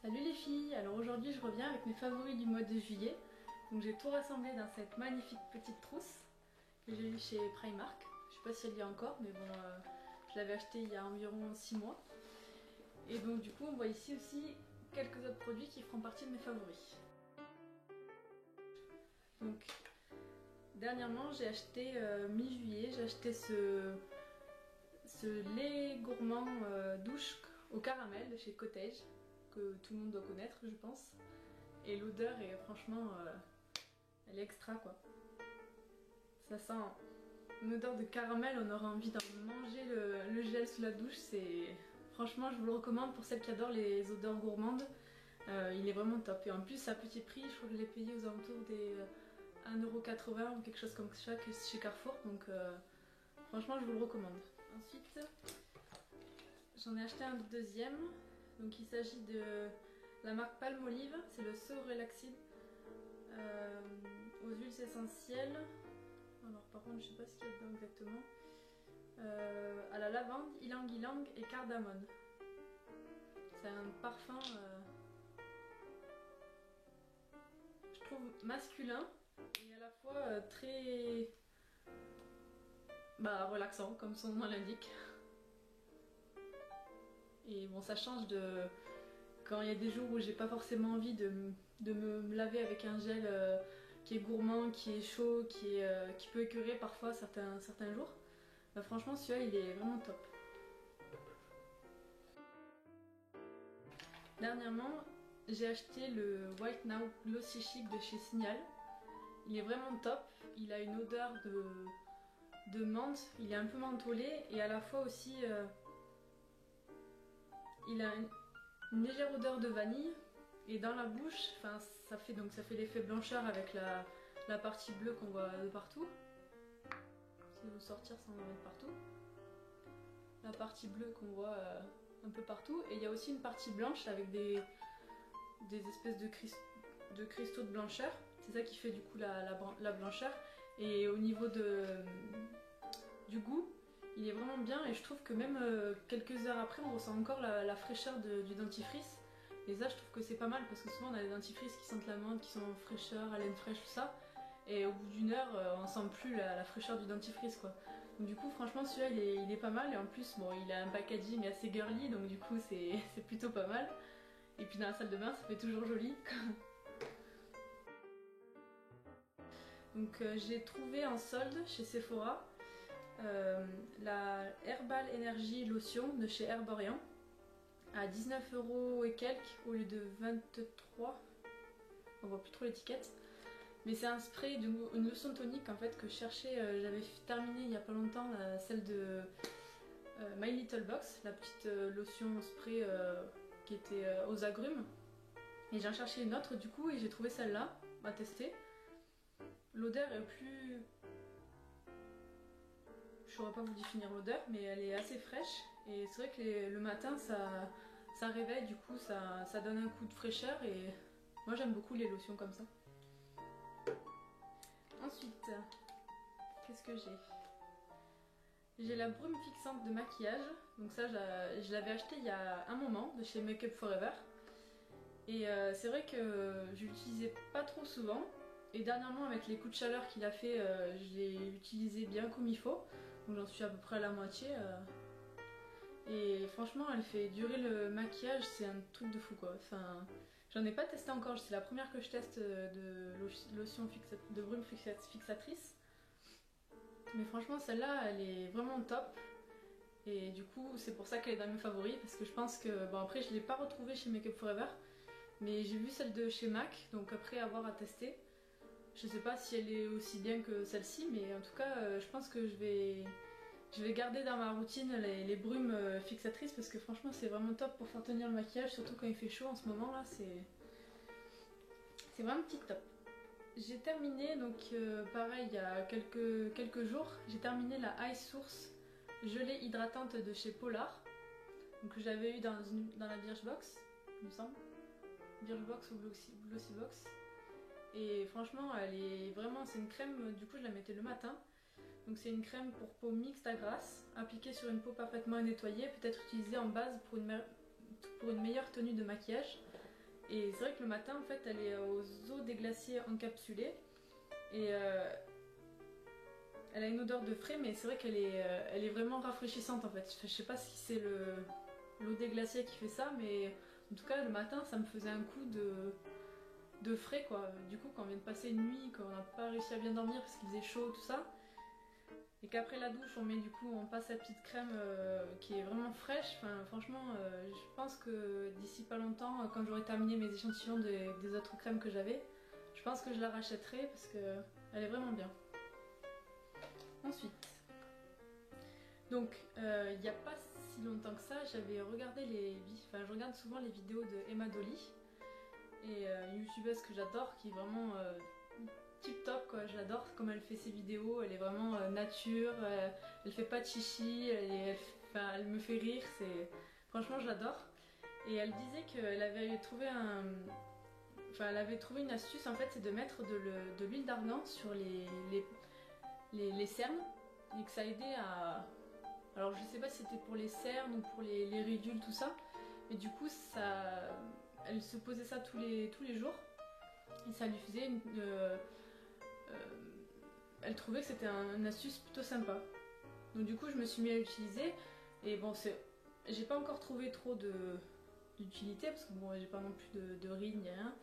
Salut les filles, alors aujourd'hui je reviens avec mes favoris du mois de juillet. Donc j'ai tout rassemblé dans cette magnifique petite trousse que j'ai eue chez Primark. Je sais pas si elle y a encore mais bon, je l'avais acheté il y a environ 6 mois. Et donc du coup on voit ici aussi quelques autres produits qui feront partie de mes favoris. Donc dernièrement j'ai acheté mi-juillet, j'ai acheté ce lait gourmand douche au caramel de chez Cottage, que tout le monde doit connaître je pense. Et l'odeur est franchement, elle est extra quoi. Ça sent une odeur de caramel, on aura envie d'en manger le gel sous la douche. Franchement je vous le recommande pour celles qui adorent les odeurs gourmandes. Il est vraiment top. Et en plus à petit prix, je crois que je l'ai payé aux alentours des 1,80€ ou quelque chose comme ça chez Carrefour. Donc franchement je vous le recommande. Ensuite j'en ai acheté un deuxième. Donc il s'agit de la marque Palmolive, c'est le So Relaxid aux huiles essentielles. Alors par contre je sais pas ce qu'il y a dedans exactement. À la lavande, ylang ylang et cardamone. C'est un parfum je trouve masculin et à la fois très relaxant comme son nom l'indique. Et bon, ça change de quand il y a des jours où j'ai pas forcément envie de me laver avec un gel qui est gourmand, qui est chaud, qui peut écœurer parfois certains jours. Bah, franchement celui-là il est vraiment top. Dernièrement j'ai acheté le White Now Glossy Chic de chez Signal. Il est vraiment top, il a une odeur de menthe, il est un peu mentholé et à la fois aussi il a une légère odeur de vanille et dans la bouche, ça fait l'effet blancheur avec la partie bleue qu'on voit de partout. Si vous sortir sans en mettre partout. La partie bleue qu'on voit un peu partout et il y a aussi une partie blanche avec des espèces de cristaux de blancheur. C'est ça qui fait du coup la blancheur. Et au niveau du goût, il est vraiment bien et je trouve que même quelques heures après on ressent encore la fraîcheur du dentifrice. Et ça je trouve que c'est pas mal parce que souvent on a des dentifrices qui sentent la menthe, qui sont fraîcheur, haleine fraîche, tout ça. Et au bout d'une heure on sent plus la fraîcheur du dentifrice quoi. Donc du coup franchement celui-là il est pas mal et en plus bon il a un packaging assez girly donc du coup c'est plutôt pas mal. Et puis dans la salle de bain ça fait toujours joli. Donc j'ai trouvé en solde chez Sephora la Herbal Energy Lotion de chez Herborian à 19€ et quelques au lieu de 23. On voit plus trop l'étiquette. Mais c'est un spray, une lotion tonique en fait que je cherchais, j'avais terminé il y a pas longtemps celle de My Little Box, la petite lotion spray qui était aux agrumes. Et j'en cherchais une autre du coup et j'ai trouvé celle-là à tester. L'odeur est plus... Je saurais pas vous définir l'odeur mais elle est assez fraîche et c'est vrai que le matin ça réveille, du coup ça donne un coup de fraîcheur et moi j'aime beaucoup les lotions comme ça. Ensuite, qu'est-ce que j'ai? J'ai la brume fixante de maquillage, donc ça je l'avais acheté il y a un moment de chez Make Up Forever et c'est vrai que je l'utilisais pas trop souvent et dernièrement avec les coups de chaleur qu'il a fait je l'ai utilisé bien comme il faut, donc j'en suis à peu près à la moitié et franchement elle fait durer le maquillage, c'est un truc de fou quoi. Enfin, j'en ai pas testé encore, c'est la première que je teste de lotion de brume fixatrice. Mais franchement celle-là elle est vraiment top. Et du coup c'est pour ça qu'elle est dans mes favoris. Parce que je pense que, bon après je l'ai pas retrouvée chez Make Up Forever. Mais j'ai vu celle de chez MAC, donc après avoir à tester. Je sais pas si elle est aussi bien que celle-ci, mais en tout cas je pense que je vais garder dans ma routine les brumes fixatrices parce que franchement c'est vraiment top pour faire tenir le maquillage, surtout quand il fait chaud en ce moment là, c'est vraiment petit top. J'ai terminé donc pareil il y a quelques jours, j'ai terminé la Ice Source gelée hydratante de chez Polar. Donc que j'avais eu dans la Birchbox, il me semble. Birchbox ou Glossybox. Et franchement elle est vraiment, c'est une crème, du coup je la mettais le matin. Donc c'est une crème pour peau mixte à grasse, appliquée sur une peau parfaitement nettoyée, peut-être utilisée en base pour une meilleure tenue de maquillage. Et c'est vrai que le matin en fait elle est aux eaux des glaciers encapsulés et elle a une odeur de frais, mais c'est vrai elle est vraiment rafraîchissante en fait. Je sais pas si c'est l'eau des glaciers qui fait ça, mais en tout cas le matin ça me faisait un coup de frais quoi. Du coup quand on vient de passer une nuit, quand on n'a pas réussi à bien dormir parce qu'il faisait chaud tout ça, et qu'après la douche on passe la petite crème qui est vraiment fraîche. Enfin, franchement je pense que d'ici pas longtemps, quand j'aurai terminé mes échantillons des autres crèmes que j'avais, je pense que je la rachèterai parce que elle est vraiment bien. Ensuite, donc il n'y a pas si longtemps que ça, j'avais regardé je regarde souvent les vidéos de Emma Dolly, et une youtubeuse que j'adore, qui est vraiment tip top quoi. J'adore comme elle fait ses vidéos, elle est vraiment nature, elle fait pas de chichi, elle me fait rire, franchement j'adore. Et elle disait qu'elle avait trouvé elle avait trouvé une astuce en fait, c'est de mettre de l'huile d'argan sur les cernes, et que ça aidait à... Alors je sais pas si c'était pour les cernes ou pour les ridules tout ça, mais du coup elle se posait ça tous les jours, et ça lui faisait elle trouvait que c'était une astuce plutôt sympa. Donc du coup je me suis mis à l'utiliser, et bon j'ai pas encore trouvé trop d'utilité parce que bon j'ai pas non plus de rides ni rien.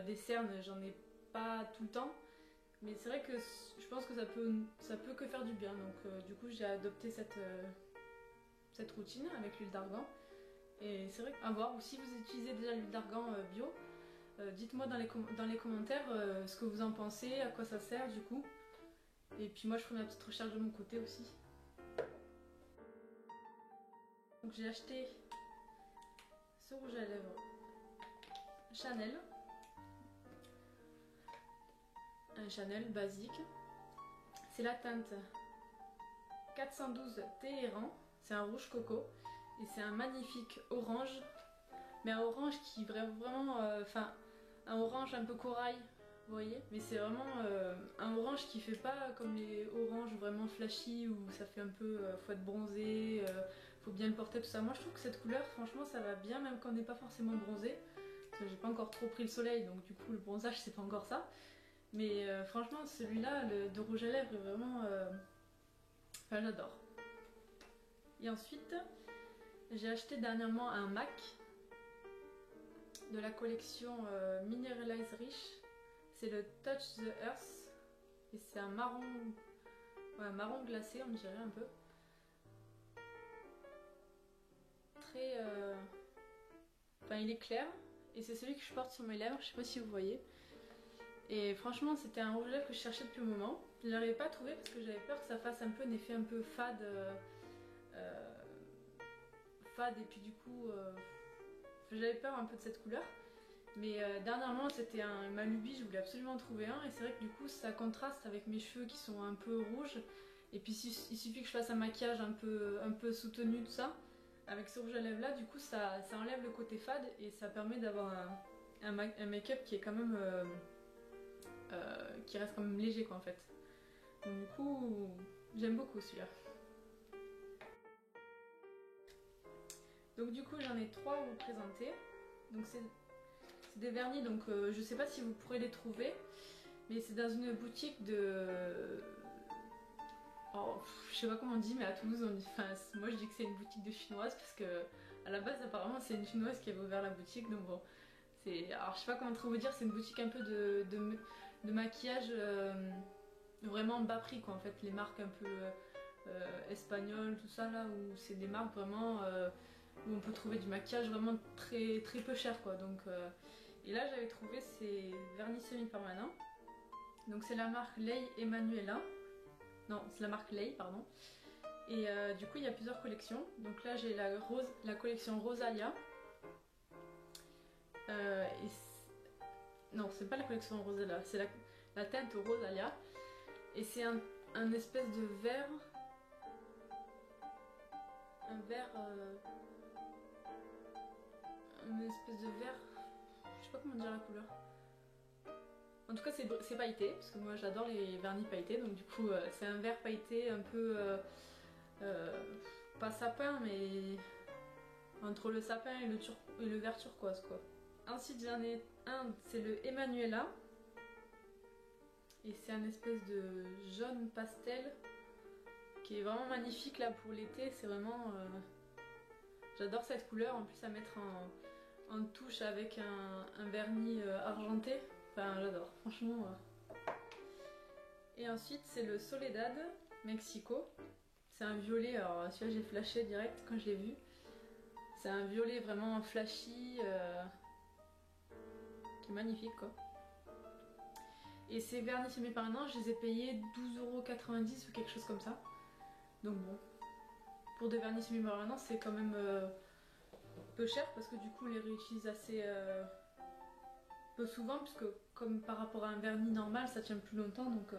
Des cernes j'en ai pas tout le temps, mais c'est vrai que je pense que ça peut que faire du bien. Donc du coup j'ai adopté cette routine avec l'huile d'argan. Et c'est vrai qu'à voir, ou si vous utilisez déjà l'huile d'argan bio, dites-moi dans les commentaires ce que vous en pensez, à quoi ça sert du coup. Et puis moi je ferai ma petite recherche de mon côté aussi. Donc j'ai acheté ce rouge à lèvres Chanel. Un Chanel basique. C'est la teinte 412 Téhéran. C'est un rouge coco. Et c'est un magnifique orange. Mais un orange qui vraiment... un orange un peu corail. Vous voyez, mais c'est vraiment un orange qui fait pas comme les oranges vraiment flashy où ça fait un peu faut être bronzé, faut bien le porter, tout ça. Moi je trouve que cette couleur franchement ça va bien même quand on n'est pas forcément bronzé, parce que j'ai pas encore trop pris le soleil, donc du coup le bronzage c'est pas encore ça. Mais franchement celui-là de rouge à lèvres est vraiment... Enfin j'adore. Et ensuite j'ai acheté dernièrement un MAC de la collection Mineralize Rich. C'est le Touch the Earth et c'est un marron, marron glacé, on dirait un peu. Très, il est clair et c'est celui que je porte sur mes lèvres. Je sais pas si vous voyez. Et franchement, c'était un rouge à lèvres que je cherchais depuis un moment. Je ne l'avais pas trouvé parce que j'avais peur que ça fasse un peu un effet un peu fade, et puis du coup, j'avais peur un peu de cette couleur. Mais dernièrement c'était ma lubie, je voulais absolument en trouver un, et c'est vrai que du coup ça contraste avec mes cheveux qui sont un peu rouges, et puis il suffit que je fasse un maquillage un peu soutenu tout ça, avec ce rouge à lèvres là, du coup ça enlève le côté fade et ça permet d'avoir un make-up qui est quand même qui reste quand même léger quoi en fait. Donc du coup j'aime beaucoup celui-là. Donc du coup j'en ai 3 à vous présenter. Donc c'est des vernis, donc je sais pas si vous pourrez les trouver, mais c'est dans une boutique de... Oh, je sais pas comment on dit, mais à Toulouse, moi je dis que c'est une boutique de chinoise parce que à la base apparemment c'est une chinoise qui avait ouvert la boutique, donc bon, alors je sais pas comment trop vous dire, c'est une boutique un peu de maquillage vraiment bas prix quoi en fait, les marques un peu espagnoles, tout ça là, où c'est des marques vraiment où on peut trouver du maquillage vraiment très très peu cher quoi. Donc et là j'avais trouvé ces vernis semi-permanents, donc c'est la marque Lei Emanuela, non c'est la marque Lei pardon, et du coup il y a plusieurs collections. Donc là j'ai la collection Rosalia, non c'est pas la collection Rosalia, c'est la teinte Rosalia, et c'est un espèce de vert, une espèce de vert, je sais pas comment dire la couleur. En tout cas c'est pailleté, parce que moi j'adore les vernis pailletés, donc du coup c'est un vert pailleté un peu, pas sapin, mais entre le sapin et le vert turquoise quoi. Ensuite j'en ai un, c'est le Emanuela. Et c'est un espèce de jaune pastel qui est vraiment magnifique là pour l'été. C'est vraiment... J'adore cette couleur, en plus à mettre en touche avec un vernis argenté. Enfin j'adore, franchement. Et ensuite c'est le Soledad Mexico. C'est un violet, alors celui-là j'ai flashé direct quand je l'ai vu. C'est un violet vraiment flashy, qui est magnifique quoi. Et ces vernis semi-permanents, je les ai payés 12,90 € ou quelque chose comme ça. Donc bon, pour des vernis semi-permanents c'est quand même peu cher parce que du coup on les réutilise assez peu souvent, puisque comme par rapport à un vernis normal ça tient plus longtemps, donc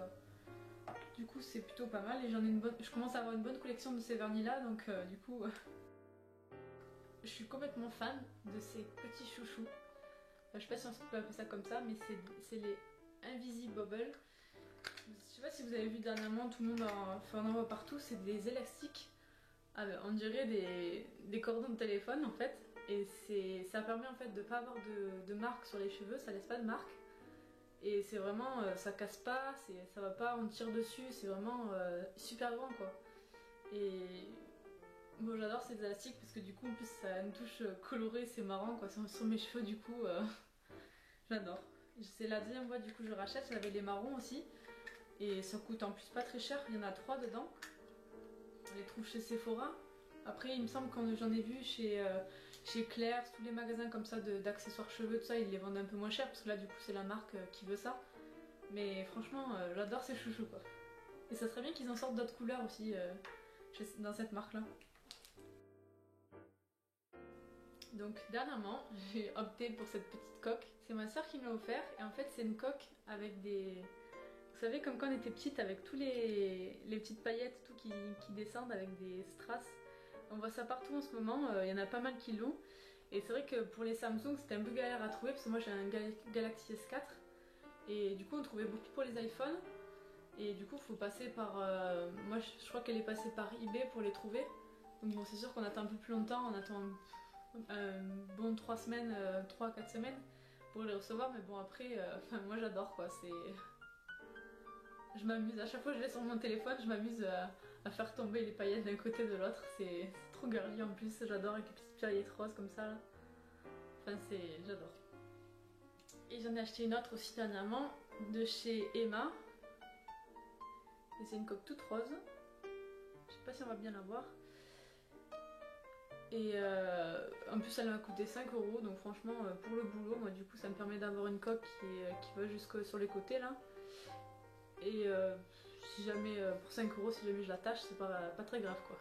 du coup c'est plutôt pas mal. Et je commence à avoir une bonne collection de ces vernis là, donc du coup je suis complètement fan de ces petits chouchous. Enfin, je sais pas si on peut appeler ça comme ça, mais c'est les Invisibobble. Je sais pas si vous avez vu dernièrement, tout le monde en voit partout, c'est des élastiques. On dirait des cordons de téléphone en fait. Et ça permet en fait de pas avoir de marque sur les cheveux, ça laisse pas de marque. Et c'est vraiment, ça casse pas, ça va pas, on tire dessus, c'est vraiment super grand quoi. Et bon, j'adore ces élastiques parce que du coup en plus ça a une touche colorée, c'est marrant quoi, sur mes cheveux du coup, j'adore. C'est la deuxième fois du coup je rachète, j'avais les marrons aussi. Et ça coûte en plus pas très cher, il y en a 3 dedans. On les trouve chez Sephora. Après il me semble que j'en ai vu chez Claire's, tous les magasins comme ça d'accessoires cheveux, tout ça, ils les vendent un peu moins cher parce que là du coup c'est la marque qui veut ça. Mais franchement j'adore ces chouchous quoi. Et ça serait bien qu'ils en sortent d'autres couleurs aussi dans cette marque là. Donc dernièrement j'ai opté pour cette petite coque. C'est ma soeur qui me l'a offert et en fait c'est une coque avec des... Vous savez comme quand on était petite avec tous les petites paillettes tout qui descendent avec des strass. On voit ça partout en ce moment, il y en a pas mal qui l'ont. Et c'est vrai que pour les Samsung c'était un peu galère à trouver parce que moi j'ai un Galaxy S4. Et du coup on trouvait beaucoup pour les iPhones. Et du coup il faut passer par... moi je crois qu'elle est passée par eBay pour les trouver. Donc bon c'est sûr qu'on attend un peu plus longtemps, on attend un bon 3 semaines, 3-4 semaines pour les recevoir. Mais bon après, moi j'adore quoi, c'est... Je m'amuse, à chaque fois que je l'ai sur mon téléphone, je m'amuse à faire tomber les paillettes d'un côté de l'autre. C'est trop girly en plus, j'adore avec les petites paillettes roses comme ça là. Enfin j'adore. Et j'en ai acheté une autre aussi dernièrement de chez Emma. Et c'est une coque toute rose. Je sais pas si on va bien la voir. Et en plus elle m'a coûté 5 €, donc franchement pour le boulot, moi du coup ça me permet d'avoir une coque qui va jusque sur les côtés là. Et si jamais pour 5 €, si jamais je l'attache, c'est pas très grave quoi.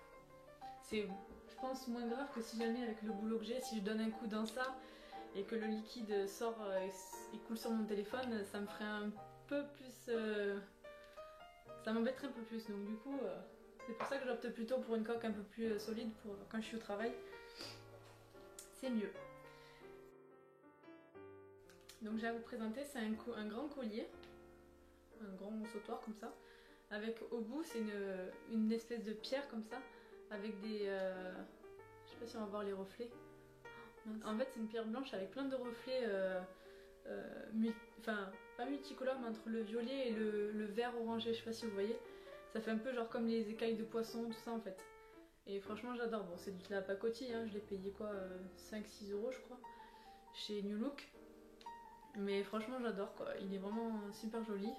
C'est je pense moins grave que si jamais avec le boulot que j'ai, si je donne un coup dans ça et que le liquide sort et coule sur mon téléphone, ça me ferait un peu plus... ça m'embêterait un peu plus, donc du coup... c'est pour ça que j'opte plutôt pour une coque un peu plus solide pour quand je suis au travail. C'est mieux. Donc j'ai à vous présenter, c'est un grand collier. Un grand sautoir comme ça. Avec au bout, c'est une espèce de pierre comme ça. Avec des... je sais pas si on va voir les reflets. En fait c'est une pierre blanche avec plein de reflets... enfin, pas multicolores, mais entre le violet et le vert orangé. Je sais pas si vous voyez. Ça fait un peu genre comme les écailles de poisson, tout ça en fait. Et franchement j'adore. Bon c'est de la pacotille, hein. Je l'ai payé quoi 5-6 € je crois. Chez New Look. Mais franchement j'adore quoi. Il est vraiment super joli.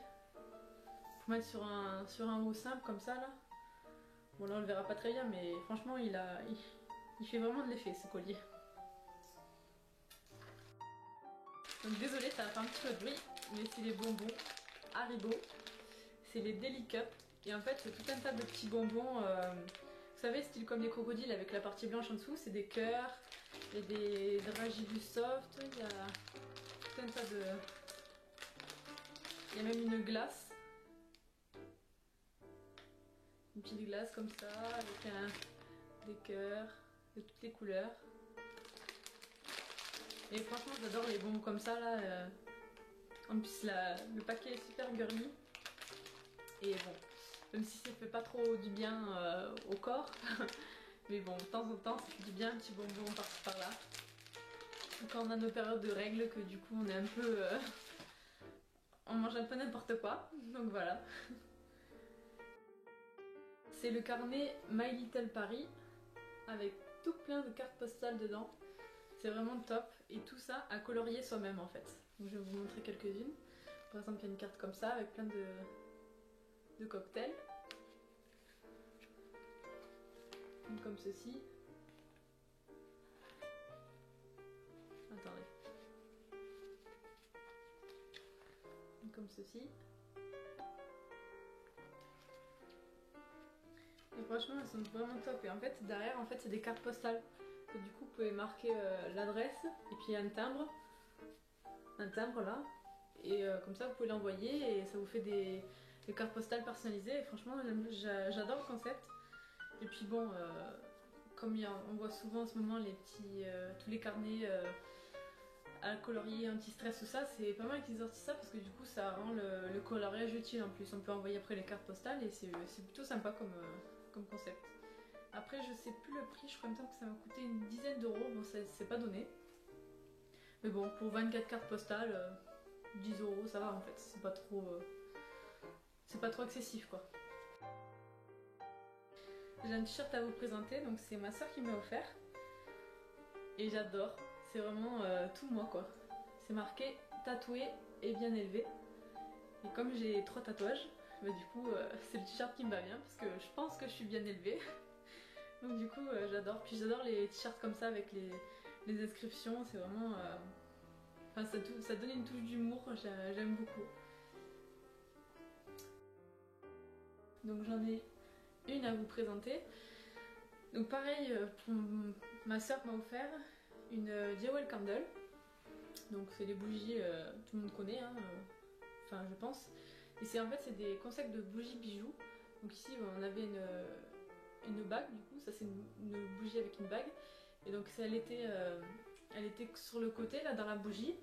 Pour mettre sur un haut simple comme ça là. Bon là on le verra pas très bien mais franchement il fait vraiment de l'effet ce collier. Donc désolé ça va faire un petit peu de bruit. Mais c'est les bonbons Haribo. C'est les Deli Cup. Et en fait c'est tout un tas de petits bonbons, vous savez style comme les crocodiles avec la partie blanche en dessous, c'est des cœurs, il y a des dragibus soft, il y a tout un tas de... Il y a même une glace. Une petite glace comme ça, avec des cœurs de toutes les couleurs. Et franchement j'adore les bonbons comme ça là. En plus le paquet est super girly. Et bon... Même si ça fait pas trop du bien au corps. Mais bon, de temps en temps, ça fait du bien, un petit bonbon par-ci par-là. surtout quand on a nos périodes de règles, que du coup on est un peu... on mange un peu n'importe quoi, donc voilà. C'est le carnet My Little Paris, avec tout plein de cartes postales dedans. C'est vraiment top, et tout ça à colorier soi-même en fait. Donc je vais vous montrer quelques-unes. Par exemple, il y a une carte comme ça, avec plein de cocktails. Une comme ceci. Attendez. Une comme ceci. Et franchement, elles sont vraiment top. Et en fait, derrière, en fait, c'est des cartes postales. Et du coup, vous pouvez marquer l'adresse et puis un timbre. Un timbre là. Et comme ça, vous pouvez l'envoyer et ça vous fait des cartes postales personnalisées. Et franchement, j'adore le concept. Et puis bon, comme on voit souvent en ce moment les petits, tous les carnets à colorier anti-stress, tout ça, c'est pas mal qu'ils sortent ça parce que du coup, ça rend le coloriage utile en plus. On peut envoyer après les cartes postales et c'est plutôt sympa comme concept. Après, je sais plus le prix, je crois même temps que ça m'a coûté une dizaine d'euros. Bon, c'est pas donné. Mais bon, pour 24 cartes postales, 10 euros, ça va en fait. C'est pas trop excessif quoi. J'ai un t-shirt à vous présenter, donc c'est ma soeur qui m'a offert. Et j'adore, c'est vraiment tout moi quoi. C'est marqué tatoué et bien élevé. Et comme j'ai 3 tatouages, bah du coup c'est le t-shirt qui me va bien parce que je pense que je suis bien élevée. Donc du coup j'adore. Puis j'adore les t-shirts comme ça avec les inscriptions, c'est vraiment... Enfin ça donne une touche d'humour, j'aime beaucoup. Donc j'en ai une à vous présenter. Donc pareil, ma soeur m'a offert une Jewel Candle. Donc c'est des bougies, tout le monde connaît, hein, enfin je pense. Et en fait c'est des concepts de bougies bijoux. Donc ici on avait une bague du coup, ça c'est une bougie avec une bague. Et donc elle était sur le côté là dans la bougie.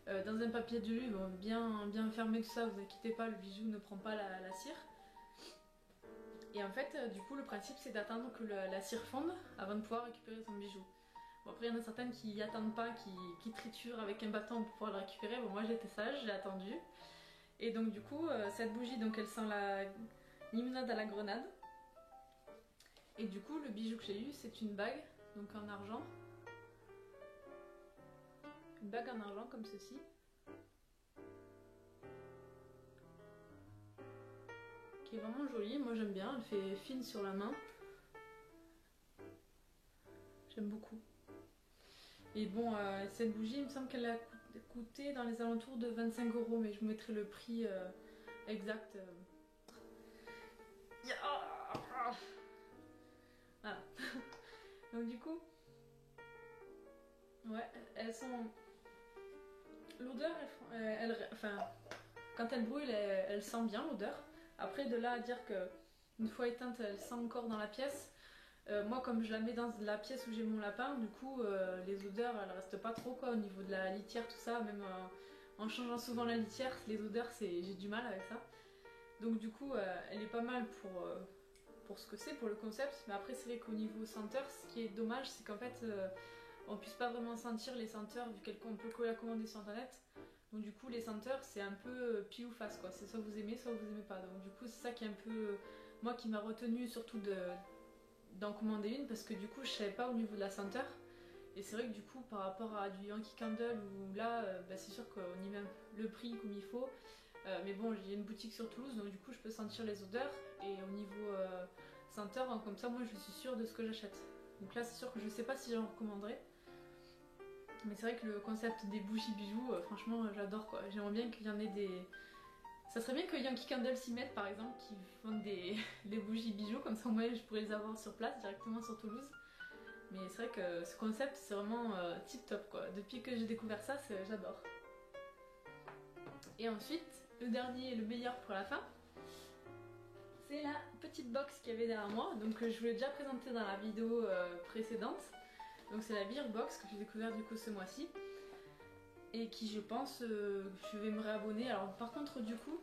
Dans un papier de lu, bon, bien fermé tout ça, vous inquiétez pas, le bijou ne prend pas la cire. Et en fait, du coup, le principe c'est d'attendre que la cire fonde avant de pouvoir récupérer son bijou. Bon, après, il y en a certaines qui attendent pas, qui triturent avec un bâton pour pouvoir le récupérer. Bon, moi j'étais sage, j'ai attendu. Et donc, du coup, cette bougie, donc elle sent la limonade à la grenade. Et du coup, le bijou que j'ai eu, c'est une bague, donc en argent. Une bague en argent comme ceci. Qui est vraiment jolie, moi j'aime bien, elle fait fine sur la main. J'aime beaucoup. Et bon, cette bougie, il me semble qu'elle a coûté dans les alentours de 25 euros, mais je vous mettrai le prix exact. Voilà. Donc du coup, ouais, elles sont... L'odeur, enfin, quand elle brûle, elle sent bien l'odeur. Après, de là à dire que une fois éteinte, elle sent encore dans la pièce. Moi, comme je la mets dans la pièce où j'ai mon lapin, du coup, les odeurs, elles restent pas trop quoi au niveau de la litière, tout ça. Même en changeant souvent la litière, les odeurs, j'ai du mal avec ça. Donc du coup, elle est pas mal pour ce que c'est, pour le concept. Mais après, c'est vrai qu'au niveau senteur, ce qui est dommage, c'est qu'en fait, on puisse pas vraiment sentir les senteurs vu qu'on peut la commander sur internet. Donc du coup les senteurs c'est un peu pile ou face quoi, c'est soit vous aimez soit vous aimez pas. Donc du coup c'est ça qui est un peu moi qui m'a retenu surtout d'en commander une parce que du coup je savais pas au niveau de la senteur. Et c'est vrai que du coup par rapport à du Yankee Candle où là bah, c'est sûr qu'on y met le prix comme il faut. Mais bon j'ai une boutique sur Toulouse donc du coup je peux sentir les odeurs et au niveau senteur hein, comme ça moi je suis sûre de ce que j'achète. Donc là c'est sûr que je sais pas si j'en recommanderais. Mais c'est vrai que le concept des bougies bijoux, franchement j'adore quoi. J'aimerais bien qu'il y en ait des... Ça serait bien que Yankee Candle s'y mette par exemple, qui font des bougies bijoux, comme ça moi je pourrais les avoir sur place directement sur Toulouse. Mais c'est vrai que ce concept c'est vraiment tip top quoi. Depuis que j'ai découvert ça, j'adore. Et ensuite, le dernier et le meilleur pour la fin, c'est la petite box qu'il y avait derrière moi. Donc je vous l'ai déjà présenté dans la vidéo précédente. Donc c'est la Beer Box que j'ai découvert du coup ce mois-ci et qui je pense je vais me réabonner. Alors par contre du coup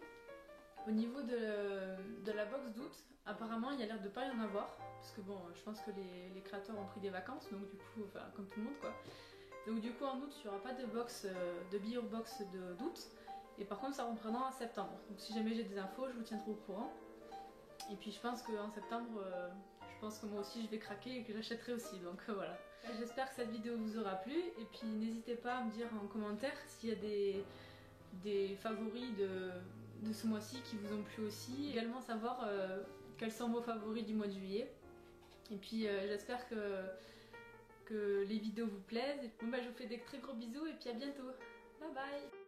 au niveau de la box d'août apparemment il y a l'air de pas y en avoir parce que bon je pense que les créateurs ont pris des vacances donc du coup enfin comme tout le monde quoi. Donc du coup en août il n'y aura pas de box, de billets box d'août. Et par contre ça reprendra en septembre. Donc si jamais j'ai des infos je vous tiendrai au courant. Et puis je pense qu'en septembre, je pense que moi aussi je vais craquer et que j'achèterai aussi. Donc voilà. J'espère que cette vidéo vous aura plu. Et puis n'hésitez pas à me dire en commentaire s'il y a des favoris de ce mois-ci qui vous ont plu aussi. Également savoir quels sont vos favoris du mois de juillet. Et puis j'espère que les vidéos vous plaisent. Bon bah je vous fais des très gros bisous et puis à bientôt. Bye bye.